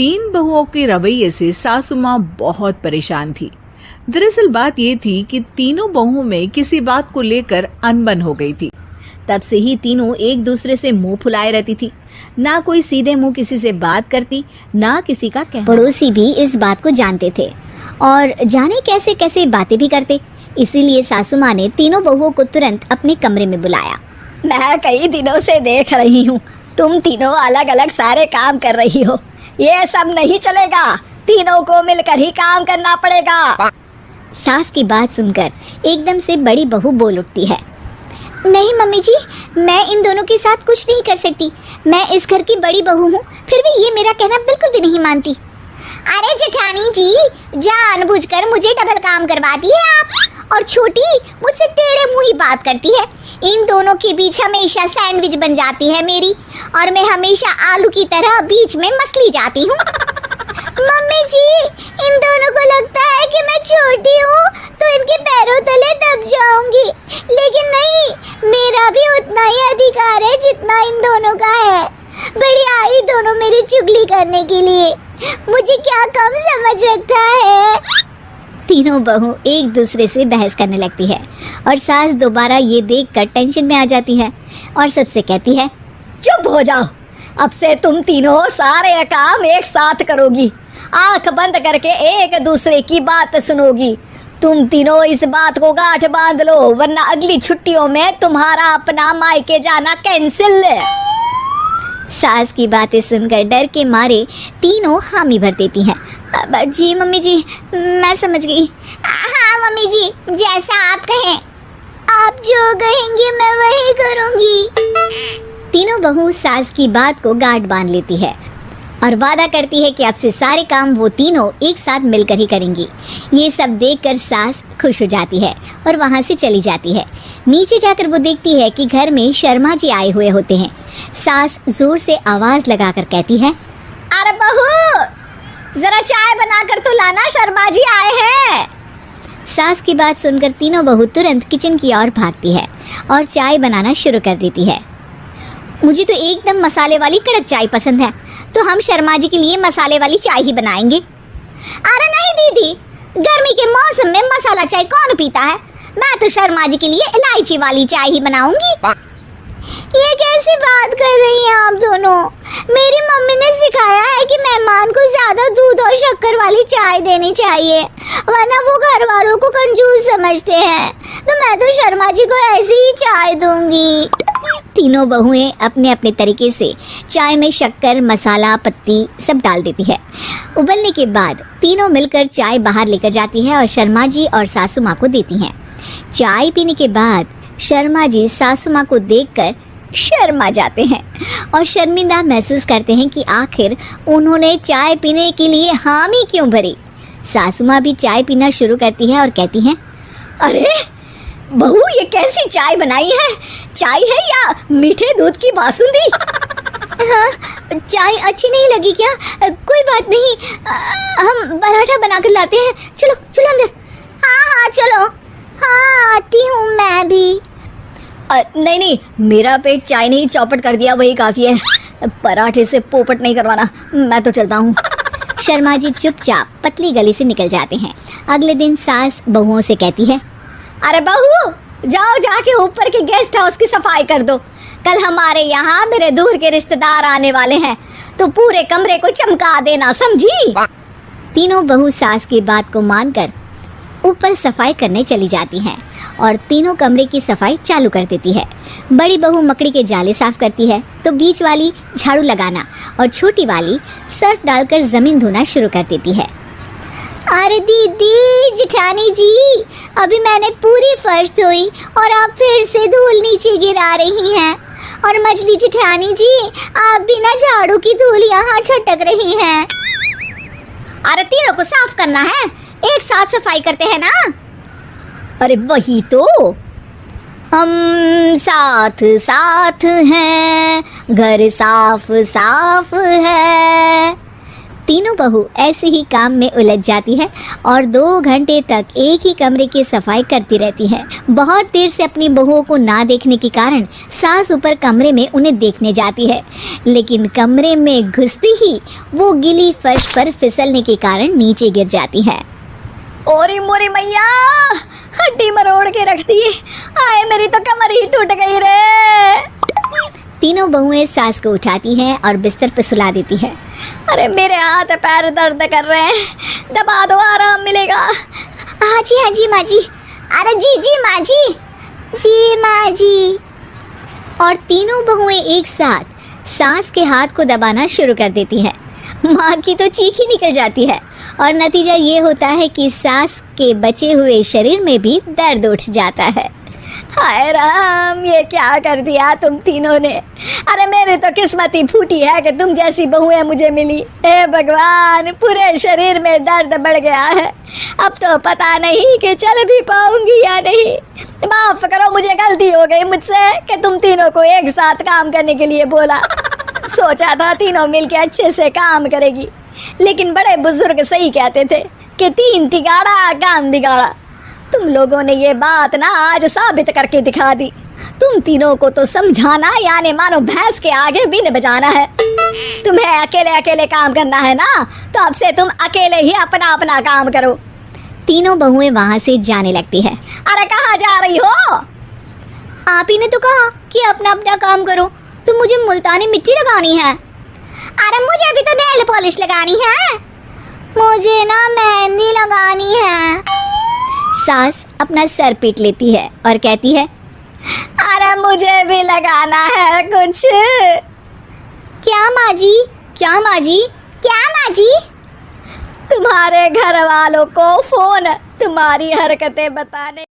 तीन बहुओं के रवैये से सासू माँ बहुत परेशान थी। दरअसल बात ये थी कि तीनों बहुओं में किसी बात को लेकर अनबन हो गई थी। तब से ही तीनों एक दूसरे से मुंह फुलाए रहती थी। ना कोई सीधे मुंह किसी से बात करती, ना किसी का कहना। पड़ोसी भी इस बात को जानते थे और जाने कैसे कैसे बातें भी करते। इसीलिए सासू माँ ने तीनों बहुओं को तुरंत अपने कमरे में बुलाया। मैं कई दिनों से देख रही हूँ, तुम तीनों अलग अलग सारे काम कर रही हो। ये सब नहीं चलेगा, तीनों को मिलकर ही काम करना पड़ेगा। सास की बात सुनकर एकदम से बड़ी बहू बोल उठती है। नहीं मम्मी जी, मैं इन दोनों के साथ कुछ नहीं कर सकती। मैं इस घर की बड़ी बहू हूँ, फिर भी ये मेरा कहना बिल्कुल भी नहीं मानती। अरे जेठानी जी, जानबूझकर मुझे डबल काम करवाती है आप, और छोटी मुझसे टेढ़े मुंह ही बात करती है। इन दोनों के बीच हमेशा सैंडविच बन जाती है मेरी, और मैं हमेशा आलू की तरह बीच में मसली जाती हूँ। मम्मी जी, इन दोनों को लगता है कि मैं छोटी हूँ तो इनके पैरों तले दब जाऊंगी, लेकिन नहीं, मेरा भी उतना ही अधिकार है जितना इन दोनों का है। बड़ी आई दोनों मेरी चुगली करने के लिए, मुझे क्या कम समझ रखा है। तीनों बहू एक दूसरे से बहस करने लगती है और सास दोबारा ये देखकर टेंशन में आ जाती है और सबसे कहती है, चुप हो जाओ, अब से तुम तीनों सारे काम एक साथ करोगी, आंख बंद करके एक दूसरे की बात सुनोगी। तुम तीनों इस बात को गांठ बांध लो, वरना अगली छुट्टियों में तुम्हारा अपना मायके जाना कैंसिल। सास की बातें सुनकर डर के मारे तीनों हामी भर देती हैं। जी मम्मी जी, मैं समझ गई। हाँ मम्मी जी, जैसा आप कहें, आप जो कहेंगे मैं वही करूंगी। तीनों बहू सास की बात को गांठ बांध लेती है और वादा करती है कि अब से सारे काम वो तीनों एक साथ मिलकर ही करेंगी। ये सब देखकर सास खुश हो जाती है और वहाँ से चली जाती है। नीचे जाकर वो देखती है कि घर में शर्मा जी आए हुए होते हैं। सास जोर से आवाज लगाकर कहती है, अरे बहू, जरा चाय बनाकर तो लाना, शर्मा जी आए हैं। सास की बात सुनकर तीनों बहू तुरंत किचन की ओर भागती है और चाय बनाना शुरू कर देती है। मुझे तो एकदम मसाले वाली कड़क चाय पसंद है, तो हम शर्मा जी के लिए मसाले वाली चाय ही बनाएंगे। अरे नहीं दीदी, गर्मी के मौसम में मसाला चाय कौन पीता है? मैं तो शर्मा जी के लिए इलायची वाली चाय ही बनाऊंगी। ये कैसी बात कर रही हैं आप दोनों? मेरी मम्मी ने सिखाया है कि मेहमान को ज्यादा दूध और शक्कर वाली चाय देनी चाहिए, वरना वो घर वालों को कंजूस समझते हैं। तो मैं तो शर्मा जी को ऐसी ही चाय दूंगी। तीनों बहुएं अपने अपने तरीके से चाय में शक्कर, मसाला, पत्ती सब डाल देती है। उबलने के बाद तीनों मिलकर चाय बाहर लेकर जाती है और शर्मा जी और सासू माँ को देती हैं। चाय पीने के बाद शर्मा जी सासू माँ को देखकर शर्मा जाते हैं और शर्मिंदा महसूस करते हैं कि आखिर उन्होंने चाय पीने के लिए हामी क्यों भरी। सासू माँ भी चाय पीना शुरू करती है और कहती हैं, अरे बहू, ये कैसी चाय बनाई है? चाय है या मीठे दूध की बासुंदी? हाँ, चाय अच्छी नहीं लगी क्या? कोई बात नहीं, हम पराठा बनाकर लाते हैं। चलो चलो अंदर। हाँ चलो। हाँ आती हूँ मैं भी। नहीं नहीं, मेरा पेट चाय ने ही चौपट कर दिया, वही काफी है। पराठे से पोपट नहीं करवाना, मैं तो चलता हूँ। शर्मा जी चुपचाप पतली गली से निकल जाते हैं। अगले दिन सास बहुओं से कहती है, अरे बहू, जाओ जाके ऊपर के गेस्ट हाउस की सफाई कर दो। कल हमारे यहाँ मेरे दूर के रिश्तेदार आने वाले हैं, तो पूरे कमरे को चमका देना, समझी? तीनों बहू सास की बात को मानकर ऊपर सफाई करने चली जाती हैं और तीनों कमरे की सफाई चालू कर देती है। बड़ी बहू मकड़ी के जाले साफ करती है, तो बीच वाली झाड़ू लगाना और छोटी वाली सर्फ डालकर जमीन धोना शुरू कर देती है। अरे दीदी, जेठानी जी, अभी मैंने पूरी फर्श धोई और आप फिर से धूल नीचे गिरा रही हैं। और मछली जेठानी जी, आप भी ना झाड़ू की धूल यहाँ छटक रही हैं। अरे तीनों को साफ करना है, एक साथ सफाई करते हैं ना। अरे वही तो, हम साथ साथ हैं, घर साफ साफ है। तीनों बहू ऐसे ही काम में उलझ जाती है और 2 घंटे तक एक ही कमरे की सफाई करती रहती है। बहुत देर से अपनी बहुओं को ना देखने के कारण सास ऊपर कमरे में उन्हें देखने जाती है, लेकिन कमरे में घुसते ही वो गीली फर्श पर फिसलने के कारण नीचे गिर जाती है। ओरी मोरी मैया, हड्डी मरोड़ के रख दी। आए मेरी तो कमर ही टूट गई रे। तीनों बहुएं सास को उठाती हैं और बिस्तर पर सुला देती है। अरे मेरे हाथ पैर दर्द कर रहे हैं, दबा दो आराम मिलेगा। हाँ जी माँ जी। अरे जी माँ जी। और तीनों बहुएं एक साथ सास के हाथ को दबाना शुरू कर देती है। माँ की तो चीख ही निकल जाती है और नतीजा ये होता है कि सास के बचे हुए शरीर में भी दर्द उठ जाता है। हाय राम, ये क्या कर दिया तुम तीनों ने। अरे मेरी तो किस्मत ही फूटी है कि तुम जैसी बहुएं मुझे मिली। हे भगवान, पूरे शरीर में दर्द बढ़ गया है। अब तो पता नहीं कि चल भी पाऊंगी या नहीं। माफ करो, मुझे गलती हो गई मुझसे कि तुम तीनों को एक साथ काम करने के लिए बोला। सोचा था तीनों मिलके अच्छे से काम करेगी, लेकिन बड़े बुजुर्ग सही कहते थे कि 3 तिगाड़ा काम बिगाड़ा। तुम लोगों ने ये बात ना आज साबित करके दिखा दी। तुम तीनों को तो समझाना यानी मानो भैंस के आगे बीन बजाना है। तुम्हें अकेले अकेले काम करना है ना, तो अब से तुम अकेले ही अपना अपना काम करो। तीनों बहुएं वहां से जाने लगती है। अरे कहाँ जा रही हो? आप ही ने तो कहा कि अपना अपना काम करो, तो मुझे मुल्तानी मिट्टी लगानी है। अरे मुझे भी तो नेल पॉलिश लगानी है। मुझे ना मेहंदी लगानी है। सास अपना सर पीट लेती है और कहती है, अरे मुझे भी लगाना है कुछ। क्या माँ जी? तुम्हारे घर वालों को फोन तुम्हारी हरकतें बताने